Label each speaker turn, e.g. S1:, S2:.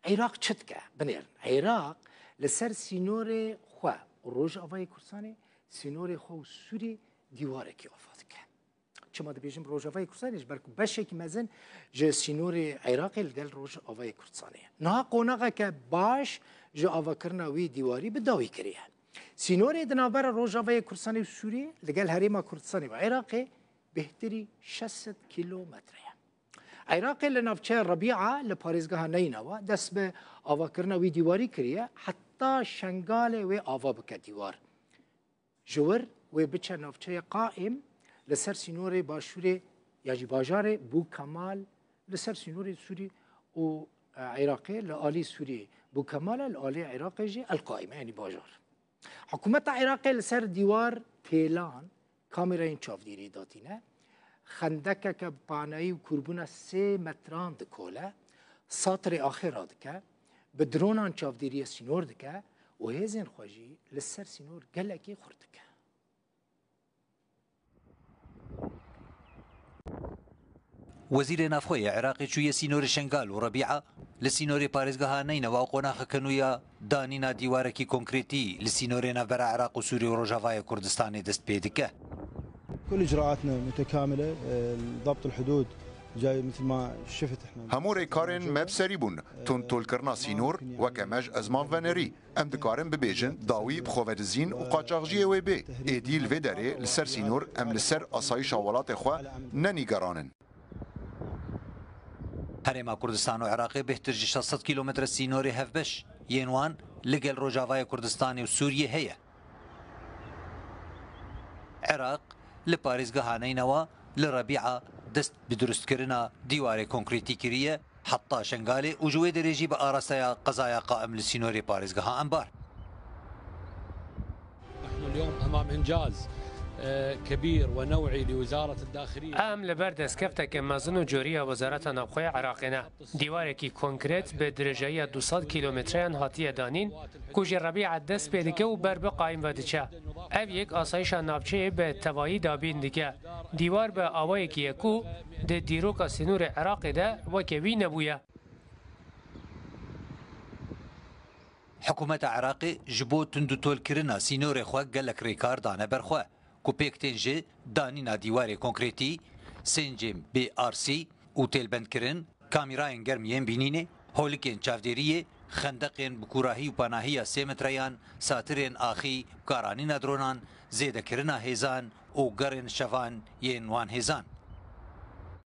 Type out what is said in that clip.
S1: عراق چتکه بنیر عراق لسر سینور خو روج آوای کردستان سینور خو سوری دیواره کی آفاد که چما دبیجم روج آوای کردستانش برکو بشه که مزن ج سینور عراق لگل روج آوای کردستانه نه قوناقه که باش ج آوا کرنا وی دیواری بداوی کریه سینور دنابر روج آوای کردستان سوری لگل هریما کردستان و عراق بهتری 600 کیلومتره عراق لنافچه ربیعه لپاریزگاه نینوا دست به آوا کرنا وی دیواری کریه حتی شنگال و آوا بکه دیوار جور و بچه نافچه قائم لسر سینور باشور یاجی باجار بو کمال لسر سینور سوری و عراقی لآلی سوری بو کمال لآلی عراقی جی القائم یعنی باجار حکومت عراقی لسر دیوار پیلان کامرین چافدیری داتینه خندکه که پانایی و کربونه 3 متران دکوله ساطر آخر دکه به درونان چافدیری سینور دکه و هزین خوشی لسر سینور گلکی خوردکه
S2: وزیر نافخوی عراقی چوی سینور شنگال و ربیعه لسینور پارێزگەها نینەوە و قۆناغەکەنوویە دانینا دیوارێکی کۆنکرێتی لسینۆرێ ناوبەرە عراق و سووری و ڕۆژاوای کوردستانی دەست پێ دکە.
S3: كل اجراءاتنا متكامله ضبط الحدود جاي مثل ما شفت احنا
S4: همور كارن مبسري بون تون تولكرنا سينور وكمج ازمان فنري ام دكارن ببيجن داوي بخوفدزين وقاچاغجي وي بي اديل فيداري لسر سينور ام لسر اسايش اولات خو ننيگرانن
S2: هەرێما کوردستان و عراقی بهتر 600 کیلومتر سینۆری هەفبەش یێنوان لەگەڵ ڕۆژاوای کوردستانی و سووریە هەیە. عێراق لە پارێزگەهانەینەوە لە ڕەبیعە دەست بە دروستکردنا دیوارێ کۆنکریتی کریە حتا شنگالێ و ژوێ دەرێژی بە ئاراستەیە قەزایە قائم لە سینۆری پارێزگەها ئەمبار.
S5: نحن اليوم أمام إنجاز كبير ونوعي لوزارة الداخلية.
S6: ام لبردس كفتك مازن جوريا وزارة نافخوی عراقنا دیوارێکی کۆنکرێت بە درێژەیە 200 کیلومتریان هاتیە دانین کوژی ڕەبیعە دەست پێ دکە و بەر بقایم و دچە ئەو یەک ئاسایشە ناوچەیە بە تەواهی دابین دکە دیوار بە ئاوایەکی یەکو دە دیرۆکە سینوورە عێراقیدا وەکەوی نەبووە.
S2: حکوومەتە عێراقی ji bo tundutolkirina sînorê xwe gelek rêkar dane ber xwe ku pêktên jê danîna dîwarê konkrêtî sêncên BRC û têlbendkirin kamîrayên germ yên bînînê holikên çavdêriyê xendeqên bi kurahî û panahiya 3 metreyan satirên axî karanîna dronan zêdekirina hêzan û gerên şevan yên wan hêzan